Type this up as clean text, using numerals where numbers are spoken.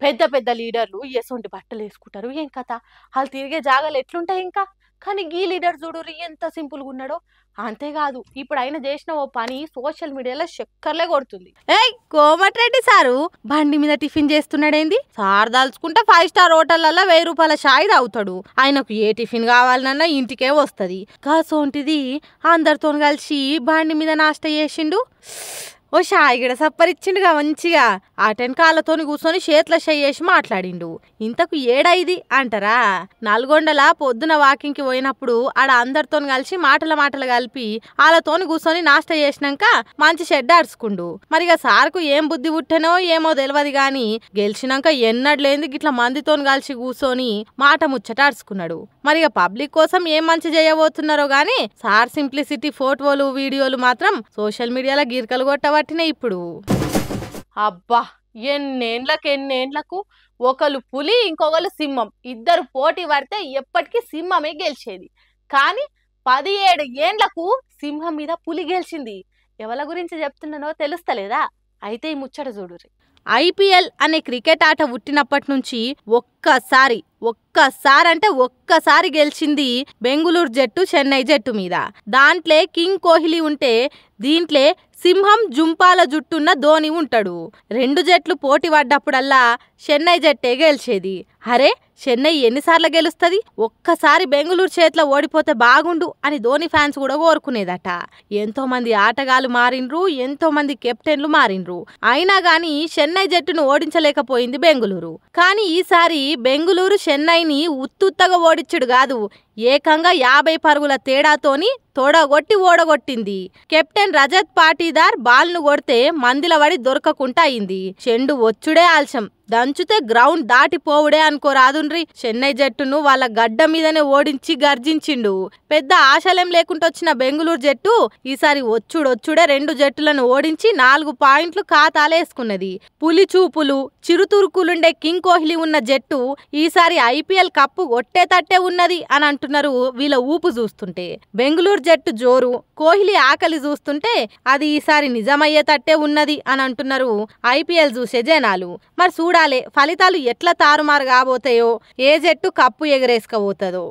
పెద్ద పెద్ద లీడర్లు ఎసొంటి బట్టలు వేసుకుంటారు ఏం కథ వాళ్ళు తిరిగే జాగాలు ఎట్లుంటాయి ఇంకా కానీ ఈ లీడర్ చూడు ఎంత సింపుల్గా ఉన్నాడో అంతేకాదు ఇప్పుడు ఆయన చేసిన ఓ పని సోషల్ మీడియాలో చక్కర్లే కొడుతుంది. ఏయ్ కోమటిరెడ్డి సారు బండి మీద టిఫిన్ చేస్తున్నాడేంది? సార్ దాల్చుకుంటే 5 స్టార్ హోటళ్లలో 1000 రూపాయల షాయి తాగుతాడు. ఆయనకు ఏ టిఫిన్ కావాలన్నా ఇంటికే వస్తుంది. కాసోంటిది అందరితో కలిసి బండి మీద నాష్ట చేసిండు. ఓ షాయి గిడ సప్పరిచ్చిండుగా మంచిగా. ఆటెనకాళ్ళతోని కూర్చొని చేతుల చేసి మాట్లాడిండు. ఇంతకు ఏడా ఇది అంటారా? నల్గొండల పొద్దున వాకింగ్కి పోయినప్పుడు ఆడ అందరితో కలిసి మాటలు కలిపి వాళ్ళతోని కూర్చొని నాష్ట చేసినాక మంచి షెడ్ ఆడుచుకుండు. మరిగా సార్కు ఏం బుద్ధి పుట్టెనో ఏమో తెలియదు గాని గెలిచినాక ఎన్నడలేంది గిట్లా మందితో కలిసి కూర్చొని మాట ముచ్చటాడుచుకున్నాడు. మరిగా పబ్లిక్ కోసం ఏం మంచి చేయబోతున్నారో గాని సార్ సింప్లిసిటీ ఫోటోలు వీడియోలు మాత్రం సోషల్ మీడియాలో గిరికలు కొట్టవ ఇప్పుడు. అబ్బా ఎన్నేండ్లకు ఒకరు పులి ఇంకొకరు సింహం ఇద్దరు పోటీ పడితే ఎప్పటికీ సింహమే గెలిచేది. కానీ 17 ఏండ్లకు సింహం మీద పులి గెలిచింది. ఎవరి గురించి చెప్తున్నానో తెలుస్తలేదా? అయితే ఈ ముచ్చట చూడురి. ఐపీఎల్ అనే క్రికెట్ ఆట పుట్టినప్పటి నుంచి ఒక్కసారి గెలిచింది బెంగుళూరు జట్టు చెన్నై జట్టు మీద. దాంట్లో కింగ్ కోహ్లీ ఉంటే దీంట్లో సింహం జుంపాల జుట్టున్న ధోని ఉంటాడు. 2 జట్లు పోటీ పడ్డప్పుడల్లా చెన్నై జట్టే గెలిచేది. అరే చెన్నై ఎన్నిసార్లు గెలుస్తుంది, ఒక్కసారి బెంగుళూరు చేతిలో ఓడిపోతే బాగుండు అని ధోని ఫ్యాన్స్ కూడా కోరుకునేదట. ఎంతో మంది ఆటగాళ్ళు మారిండ్రు, ఎంతో మంది కెప్టెన్లు మారిండ్రు. అయినా గానీ చెన్నై జట్టును ఓడించలేకపోయింది బెంగుళూరు. కానీ ఈసారి బెంగుళూరు చెన్నైని ఉత్తుత్తగా ఓడించుడు కాదు, ఏకంగా 50 పరుగుల తేడాతోని తోడగొట్టి ఓడగొట్టింది. కెప్టెన్ రజత్ పాటీదార్ బాల్ను కొడితే మందిల వడి దొరకకుండా అయింది. చెండు వచ్చుడే ఆల్సం, దంచుతే గ్రౌండ్ దాటిపోవుడే అనుకోరాదుండ్రి. చెన్నై జట్టును వాళ్ళ గడ్డ మీదనే ఓడించి గర్జించిండు. పెద్ద ఆశలేం లేకుండా వచ్చిన బెంగుళూరు జట్టు ఈసారి వచ్చుడే 2 జట్టులను ఓడించి 4 పాయింట్లు ఖాతాలేసుకున్నది. పులి చూపులు చిరుతురుకులుండే కింగ్ కోహ్లీ ఉన్న జట్టు ఈసారి ఐపీఎల్ కప్పు కొట్టేటట్టే ఉన్నది అని అంటున్నారు వీళ్ళ ఊపు చూస్తుంటే. బెంగుళూరు జట్టు జోరు, కోహ్లీ ఆకలి చూస్తుంటే అది ఈసారి నిజమయ్యేటట్టే ఉన్నది అని అంటున్నారు ఐపీఎల్ చూసే జనాలు. మరి చూడాలే ఫలితాలు ఎట్లా తారుమారు కాబోతాయో, ఏ జట్టు కప్పు ఎగరేసుకపోతుందో.